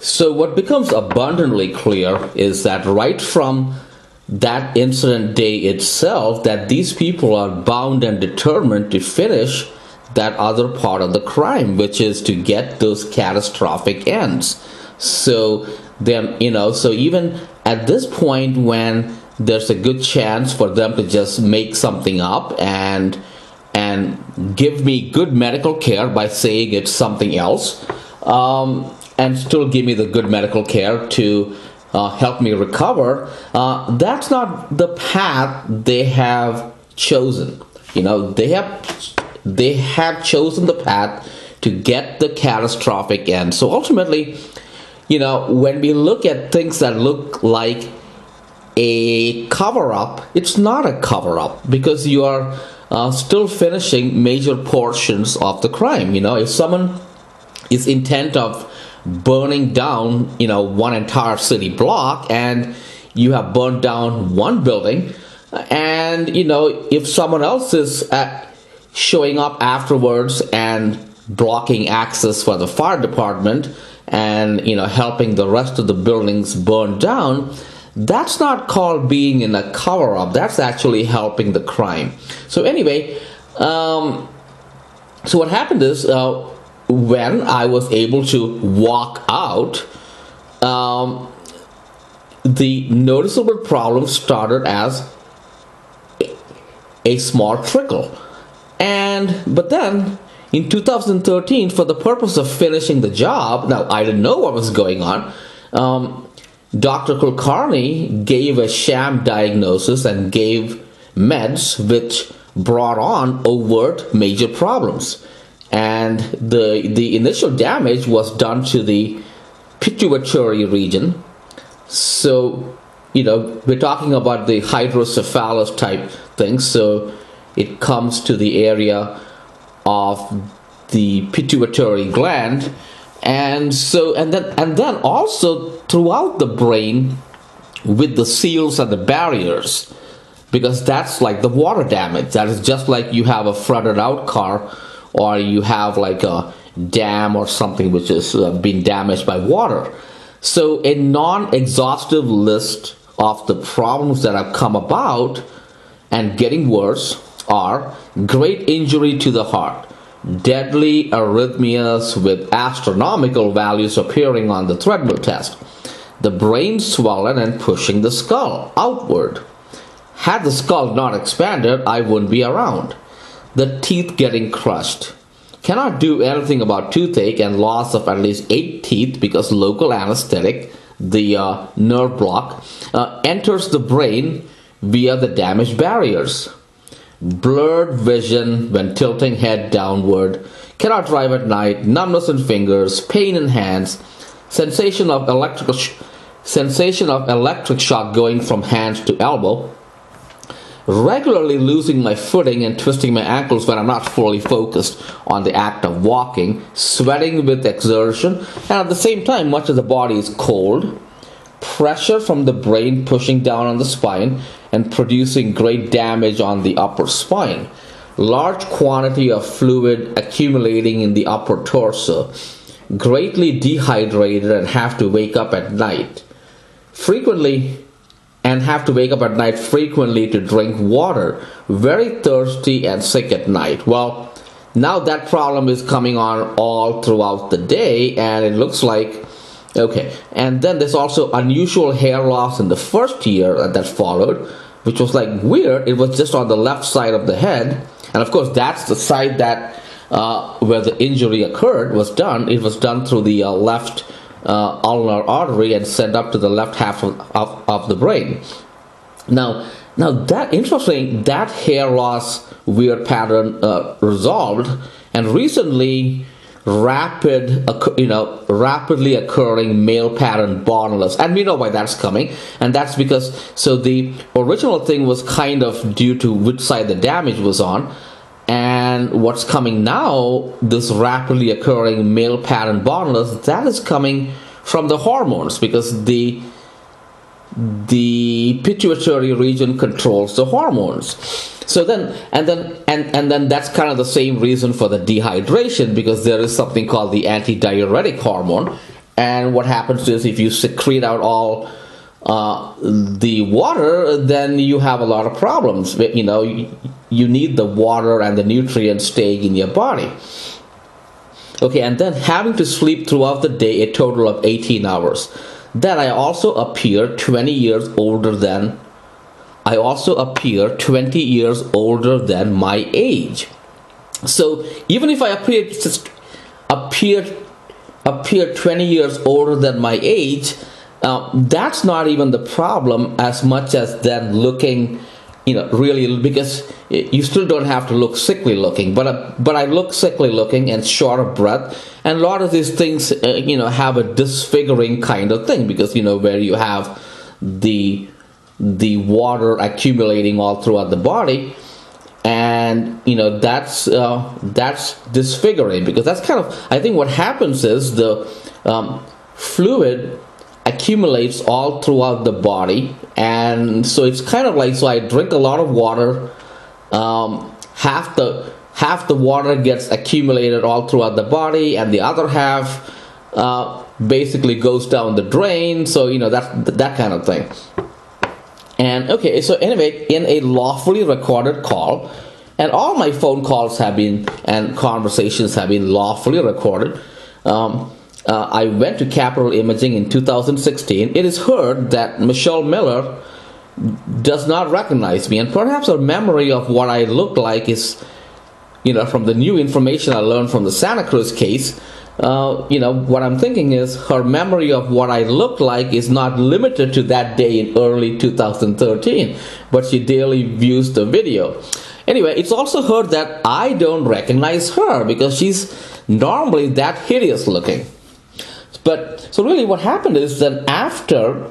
So what becomes abundantly clear is that right from that incident day itself, that these people are bound and determined to finish that other part of the crime, which is to get those catastrophic ends. So then, so even at this point, when there's a good chance for them to just make something up and give me good medical care by saying it's something else, and still give me the good medical care to help me recover, that's not the path they have chosen. They have chosen the path to get the catastrophic end. So ultimately, when we look at things that look like a cover-up, it's not a cover-up, because you are still finishing major portions of the crime. If someone is intent of burning down, one entire city block, and you have burned down one building, and if someone else is showing up afterwards and blocking access for the fire department and helping the rest of the buildings burn down, that's not called being in a cover-up. That's actually helping the crime. So anyway, so what happened is, when I was able to walk out, the noticeable problem started as a small trickle. But then in 2013, for the purpose of finishing the job, now I didn't know what was going on, Dr. Kulkarni gave a sham diagnosis and gave meds which brought on overt major problems. And the initial damage was done to the pituitary region. So, we're talking about the hydrocephalus type thing. So it comes to the area of the pituitary gland. And then also throughout the brain with the seals and the barriers, because that's like the water damage. That is just like you have a flooded out car, or you have like a dam or something which has been damaged by water. So a non-exhaustive list of the problems that have come about and getting worse are great injury to the heart, deadly arrhythmias with astronomical values appearing on the treadmill test, the brain swollen and pushing the skull outward. Had the skull not expanded, I wouldn't be around. The teeth getting crushed. Cannot do anything about toothache and loss of at least 8 teeth because local anesthetic, the nerve block, enters the brain via the damaged barriers. Blurred vision when tilting head downward. Cannot drive at night. Numbness in fingers. Pain in hands. Sensation of electric shock going from hand to elbow. Regularly losing my footing and twisting my ankles when I'm not fully focused on the act of walking, sweating with exertion, and at the same time much of the body is cold, pressure from the brain pushing down on the spine and producing great damage on the upper spine, large quantity of fluid accumulating in the upper torso, greatly dehydrated and have to wake up at night frequently to drink water, very thirsty and sick at night. Well, now that problem is coming on all throughout the day, and it looks like, okay. And then there's also unusual hair loss in the first year that followed, which was like weird. It was just on the left side of the head, and of course that's the side that where the injury occurred was done. It was done through the left ulnar artery and sent up to the left half of the brain. Now that interesting, that hair loss weird pattern resolved, and recently rapidly occurring male pattern baldness, and we know why that's coming, and that's because the original thing was kind of due to which side the damage was on. And what's coming now, this rapidly occurring male pattern baldness, that is coming from the hormones, because the pituitary region controls the hormones. So then that's kind of the same reason for the dehydration, because there is something called the antidiuretic hormone, and what happens is if you secrete out all the water, then you have a lot of problems. You know, you need the water and the nutrients staying in your body. Okay, and then having to sleep throughout the day a total of 18 hours. Then I also appear 20 years older than my age. So even if I appear 20 years older than my age, that's not even the problem as much as then looking, you know, really, because you still don't have to look sickly looking, but I look sickly looking and short of breath, and a lot of these things, you know, have a disfiguring kind of thing, because, you know, where you have the water accumulating all throughout the body, and, you know, that's disfiguring, because that's kind of, I think what happens is the fluid accumulates all throughout the body, and so it's kind of like, so I drink a lot of water, half the water gets accumulated all throughout the body, and the other half basically goes down the drain. So, you know, that kind of thing. And okay, so anyway, in a lawfully recorded call, and all my phone calls have been, and conversations have been lawfully recorded, I went to Capital Imaging in 2016. It is heard that Michelle Miller does not recognize me, and perhaps her memory of what I look like is, you know, from the new information I learned from the Santa Cruz case, you know, what I'm thinking is her memory of what I look like is not limited to that day in early 2013, but she daily views the video. Anyway, it's also heard that I don't recognize her because she's normally that hideous looking. But so really what happened is that after